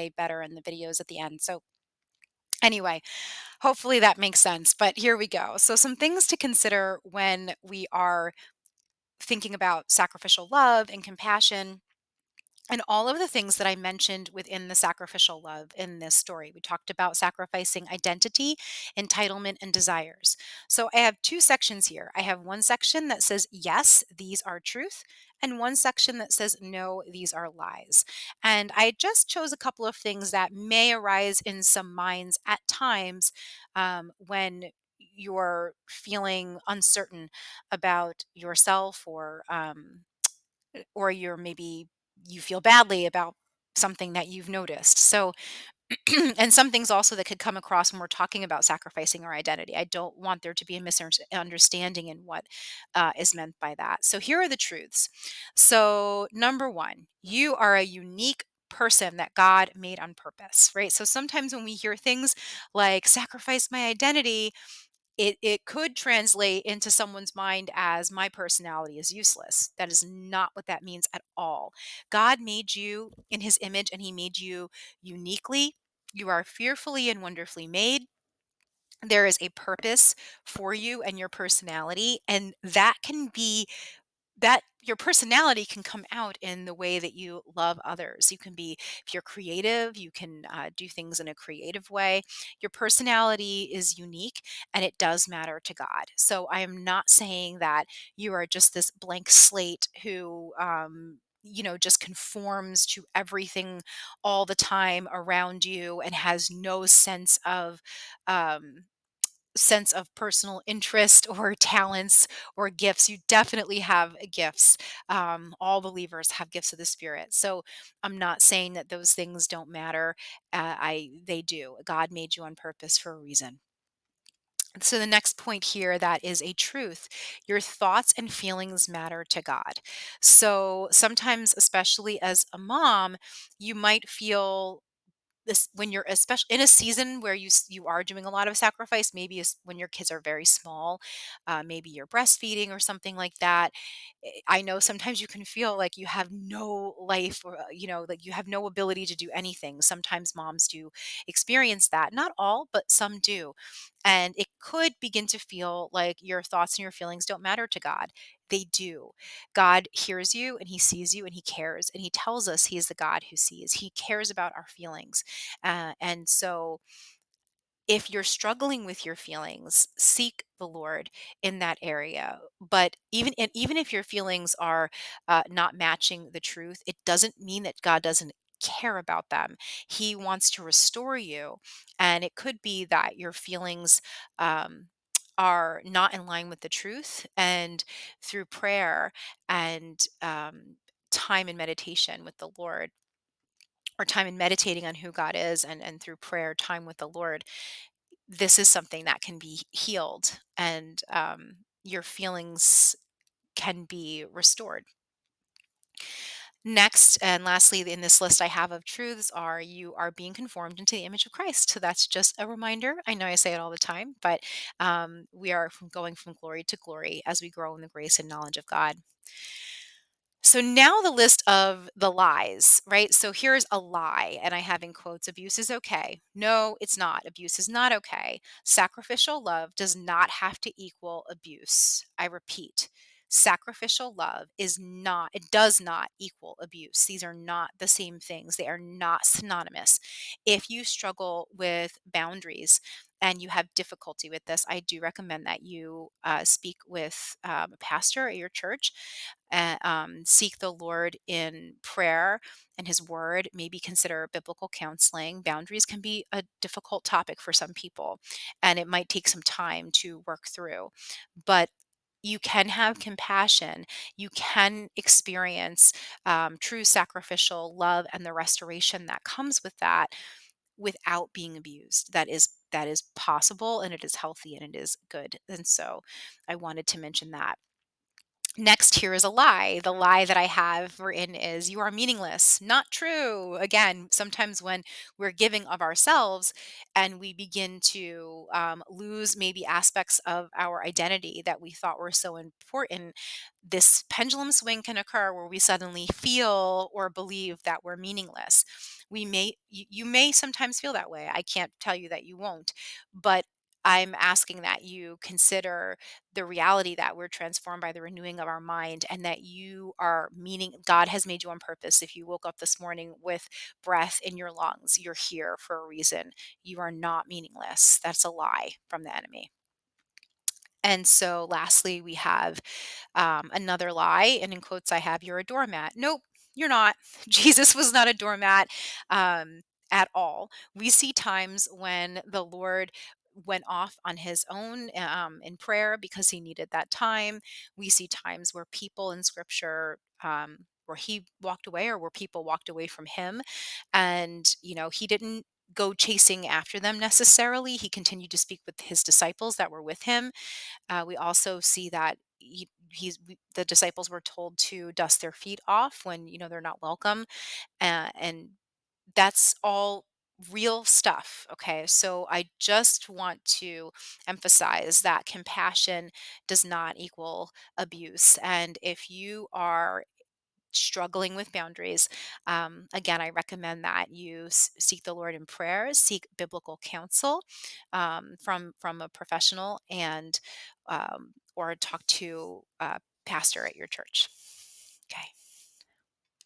better in the videos at the end. So anyway, hopefully that makes sense. But here we go. So some things to consider when we are thinking about sacrificial love and compassion and all of the things that I mentioned within the sacrificial love in this story. We talked about sacrificing identity, entitlement, and desires. So I have two sections here. I have one section that says, yes, these are truth, and one section that says, no, these are lies. And I just chose a couple of things that may arise in some minds at times when you're feeling uncertain about yourself or you're maybe you feel badly about something that you've noticed. So, and some things also that could come across when we're talking about sacrificing our identity. I don't want there to be a misunderstanding in what is meant by that. So, here are the truths. So, number one, you are a unique person that God made on purpose, right? So sometimes when we hear things like sacrifice my identity, it could translate into someone's mind as my personality is useless. That is not what that means at all. God made you in his image and he made you uniquely. You are fearfully and wonderfully made. There is a purpose for you and your personality, and that can be that your personality can come out in the way that you love others. You can be, if you're creative, you can do things in a creative way. Your personality is unique and it does matter to God. So I am not saying that you are just this blank slate who, just conforms to everything all the time around you and has no um, sense of personal interest or talents or gifts. You definitely have gifts. All believers have gifts of the Spirit. So I'm not saying that those things don't matter. They do. God made you on purpose for a reason. So the next point here that is a truth. Your thoughts and feelings matter to God. So sometimes, especially as a mom, you might feel this when you're especially in a season where you are doing a lot of sacrifice, maybe when your kids are very small, maybe you're breastfeeding or something like that. I know sometimes you can feel like you have no life, or like you have no ability to do anything. Sometimes moms do experience that, not all, but some do. And it could begin to feel like your thoughts and your feelings don't matter to God. They do. God hears you and he sees you and he cares, and he tells us he is the God who sees. He cares about our feelings. And so if you're struggling with your feelings, seek the Lord in that area. But even if your feelings are not matching the truth, it doesn't mean that God doesn't care about them. He wants to restore you, and it could be that your feelings um, are not in line with the truth. And through prayer and time and meditation with the Lord, or time in meditating on who God is, and through prayer, time with the Lord, this is something that can be healed, and your feelings can be restored. Next and lastly in this list I have of truths are you are being conformed into the image of Christ. So that's just a reminder. I know I say it all the time, but we are going from glory to glory as we grow in the grace and knowledge of God. So now the list of the lies, right? So here's a lie, and I have in quotes, abuse is okay. No, it's not. Abuse is not okay. Sacrificial love does not have to equal abuse. I repeat, sacrificial love it does not equal abuse. These are not the same things. They are not synonymous. If you struggle with boundaries and you have difficulty with this, I do recommend that you speak with a pastor at your church, seek the Lord in prayer and His Word, maybe consider biblical counseling. Boundaries can be a difficult topic for some people, and it might take some time to work through. But you can have compassion. You can experience true sacrificial love and the restoration that comes with that without being abused. That is possible, and it is healthy, and it is good. And so, I wanted to mention that. Next, here is a lie. The lie that I have written is, you are meaningless. Not true. Again, sometimes when we're giving of ourselves and we begin to lose maybe aspects of our identity that we thought were so important, this pendulum swing can occur where we suddenly feel or believe that we're meaningless. You may sometimes feel that way. I can't tell you that you won't, but I'm asking that you consider the reality that we're transformed by the renewing of our mind, and that you are meaning God has made you on purpose. If you woke up this morning with breath in your lungs, you're here for a reason. You are not meaningless. That's a lie from the enemy. And so, lastly, we have another lie, and in quotes I have, "You're a doormat." Nope, you're not. Jesus was not a doormat at all. We see times when the Lord went off on his own in prayer because he needed that time. We see times where people in scripture, where he walked away or where people walked away from him. And, he didn't go chasing after them necessarily. He continued to speak with his disciples that were with him. We also see that the disciples were told to dust their feet off when they're not welcome, and that's all real stuff. Okay, so I just want to emphasize that compassion does not equal abuse, and if you are struggling with boundaries, again, I recommend that you seek the Lord in prayer, seek biblical counsel from a professional, and or talk to a pastor at your church. Okay.